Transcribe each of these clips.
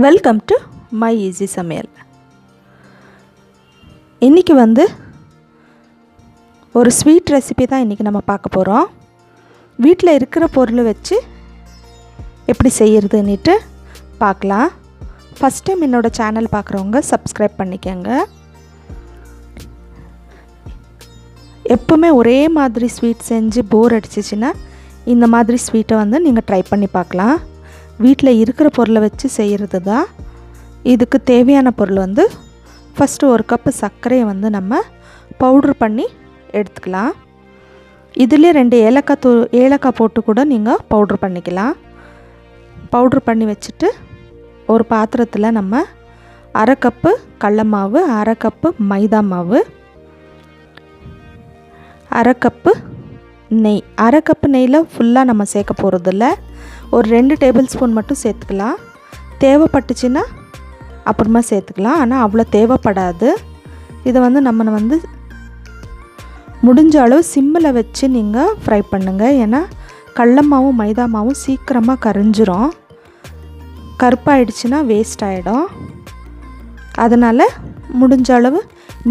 Welcome to my easy சமையல். இன்றைக்கி ஒரு ஸ்வீட் ரெசிபி தான் இன்றைக்கி நம்ம பார்க்க போகிறோம். வீட்டில் இருக்கிற பொருளை வச்சு எப்படி செய்கிறதுன்னுட்டு பார்க்கலாம். ஃபஸ்ட் டைம் என்னோடய சேனல் பார்க்குறவங்க சப்ஸ்கிரைப் பண்ணிக்கோங்க. எப்போவுமே ஒரே மாதிரி ஸ்வீட் செஞ்சு போர் அடிச்சிச்சின்னா இந்த மாதிரி ஸ்வீட்டை நீங்கள் ட்ரை பண்ணி பார்க்கலாம். வீட்டில் இருக்கிற பொருளை வச்சு செய்கிறது தான். இதுக்கு தேவையான பொருள் ஃபஸ்ட்டு ஒரு கப்பு சர்க்கரையை நம்ம பவுட்ரு பண்ணி எடுத்துக்கலாம். இதிலே 2 ஏலக்காய் போட்டு கூட நீங்கள் பவுட்ரு பண்ணிக்கலாம். பவுட்ரு பண்ணி வச்சுட்டு ஒரு பாத்திரத்தில் நம்ம 1/2 கப்பு கடல மாவு, 1/2 கப்பு மைதா மாவு, 1/2 கப்பு நெய். 1/2 கப்பு நெய்யில் ஃபுல்லாக நம்ம சேர்க்க போகிறதில்ல, ஒரு 2 டேபிள் ஸ்பூன் மட்டும் சேர்த்துக்கலாம். தேவைப்பட்டுச்சுன்னா அப்புறமா சேர்த்துக்கலாம், ஆனால் அவ்வளோ தேவைப்படாது. இதை நம்ம முடிஞ்ச அளவு சிம்மில் வச்சு நீங்கள் ஃப்ரை பண்ணுங்கள். ஏன்னா கடல மாவும் மைதா மாவும் சீக்கிரமாக கரிஞ்சிரும். கருப்பாயிடுச்சுன்னா வேஸ்ட் ஆகிடும். அதனால் முடிஞ்ச அளவு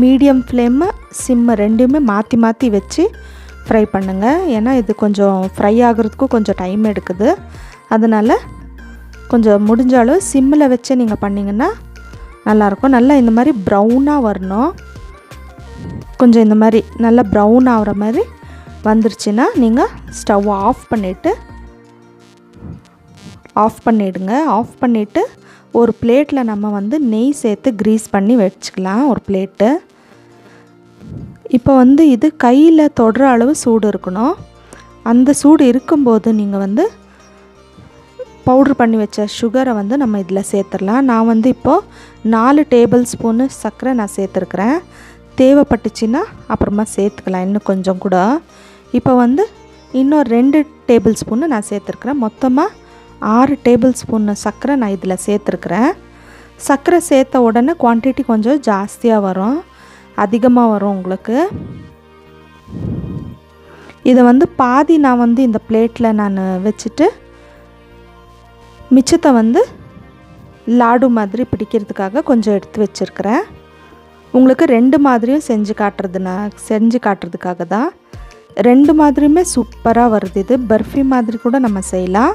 மீடியம் ஃப்ளேமு சிம்மு ரெண்டுமே மாற்றி மாற்றி வச்சு ஃப்ரை பண்ணுங்கள். ஏன்னா இது கொஞ்சம் ஃப்ரை ஆகிறதுக்கும் கொஞ்சம் டைம் எடுக்குது. அதனால் கொஞ்சம் முடிஞ்ச அளவு சிம்மில் வச்சு நீங்கள் பண்ணிங்கன்னா நல்லாயிருக்கும். நல்லா இந்த மாதிரி ப்ரௌனாக வரணும். கொஞ்சம் இந்த மாதிரி நல்லா ப்ரௌன் ஆகிற மாதிரி வந்துருச்சுன்னா நீங்கள் ஸ்டவ் ஆஃப் பண்ணிவிடுங்க. ஆஃப் பண்ணிவிட்டு ஒரு பிளேட்டில் நம்ம நெய் சேர்த்து க்ரீஸ் பண்ணி வச்சுக்கலாம். ஒரு பிளேட்டு. இப்போ இது கையில் தொடுற அளவு சூடு இருக்கணும். அந்த சூடு இருக்கும்போது நீங்கள் பவுட்ரு பண்ணி வச்ச சுகரை நம்ம இதில் சேர்த்துடலாம். நான் இப்போது 4 டேபிள் ஸ்பூனு சர்க்கரை நான் சேர்த்துருக்குறேன். தேவைப்பட்டுச்சுன்னா அப்புறமா சேர்த்துக்கலாம் இன்னும் கொஞ்சம் கூட. இப்போ இன்னொரு 2 டேபிள் ஸ்பூனு நான் சேர்த்துருக்குறேன். மொத்தமாக 6 டேபிள் ஸ்பூன் சர்க்கரை நான் இதில் சேர்த்துருக்குறேன். சர்க்கரை சேர்த்த உடனே குவான்டிட்டி கொஞ்சம் ஜாஸ்தியாக வரும், அதிகமாக வரும் உங்களுக்கு. இதை பாதி நான் இந்த பிளேட்டில் நான் வச்சுட்டு மிச்சத்தை லாடு மாதிரி பிடிக்கிறதுக்காக கொஞ்சம் எடுத்து வச்சுருக்கிறேன். உங்களுக்கு 2 மாதிரியும் செஞ்சு காட்டுறதுக்காக தான். 2 மாதிரியுமே சூப்பராக வருது. இது பர்ஃபி மாதிரி கூட நம்ம செய்யலாம்,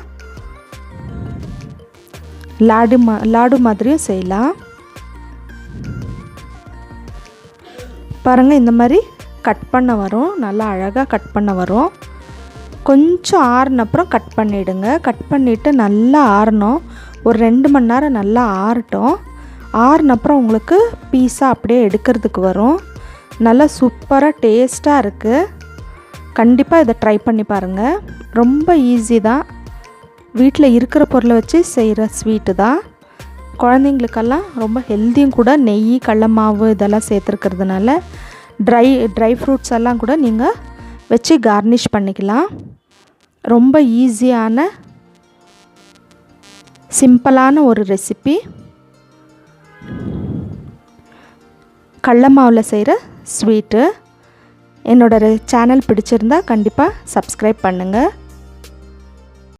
லாடு மாதிரியும் செய்யலாம். பாருங்கள், இந்த மாதிரி கட் பண்ண வரும், நல்லா அழகாக கட் பண்ண வரும். கொஞ்சம் ஆறின அப்புறம் கட் பண்ணிவிடுங்க. கட் பண்ணிவிட்டு நல்லா ஆறணும். ஒரு 2 மணி நேரம் நல்லா ஆறட்டும். ஆறின அப்புறம் உங்களுக்கு பீஸாக அப்படியே எடுக்கிறதுக்கு வரும். நல்லா சூப்பராக டேஸ்ட்டாக இருக்குது. கண்டிப்பாக இதை ட்ரை பண்ணி பாருங்கள். ரொம்ப ஈஸி தான். வீட்டில் இருக்கிற பொருளை வச்சு செய்கிற ஸ்வீட்டு தான். குழந்தைங்களுக்கெல்லாம் ரொம்ப ஹெல்த்தியும் கூட. நெய், கடல மாவு இதெல்லாம் சேர்த்துருக்கிறதுனால ட்ரை ஃப்ரூட்ஸ் எல்லாம் கூட நீங்கள் வச்சு கார்னிஷ் பண்ணிக்கலாம். ரொம்ப ஈஸியான சிம்பிளான ஒரு ரெசிபி. கடல மாவில் செய்கிற ஸ்வீட்டு. என்னோடய சேனல் பிடிச்சிருந்தா கண்டிப்பாக சப்ஸ்கிரைப் பண்ணுங்கள்.